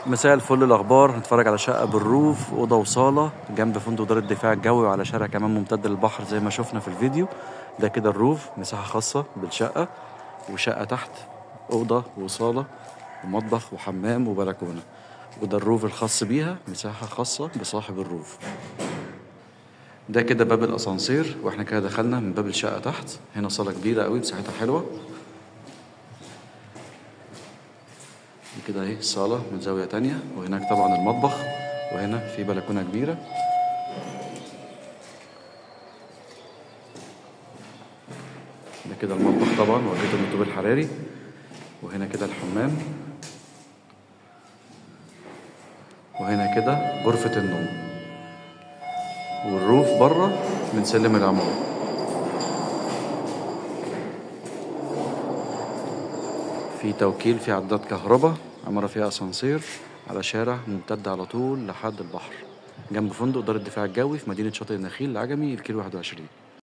مساء الفل. الاخبار، هنتفرج على شقه بالروف، اوضه وصاله جنب فندق دار الدفاع الجوي، وعلى شارع كمان ممتد للبحر زي ما شفنا في الفيديو. ده كده الروف، مساحه خاصه بالشقه، وشقه تحت اوضه وصاله ومطبخ وحمام وبلكونه. وده الروف الخاص بيها، مساحه خاصه بصاحب الروف. ده كده باب الاسانسير، واحنا كده دخلنا من باب الشقه تحت. هنا صاله كبيره قوي، مساحتها حلوه. دي كده اهي الصالة من زاوية تانية، وهناك طبعا المطبخ، وهنا في بلكونة كبيرة. ده كده المطبخ طبعا، وريته النطوب الحراري. وهنا كده الحمام، وهنا كده غرفة النوم، والروف بره من سلم العمارة. في توكيل، في عداد كهرباء، عمارة فيها اسانسير على شارع ممتد على طول لحد البحر، جنب فندق دار الدفاع الجوي في مدينة شاطئ النخيل العجمي، الكيلو 21.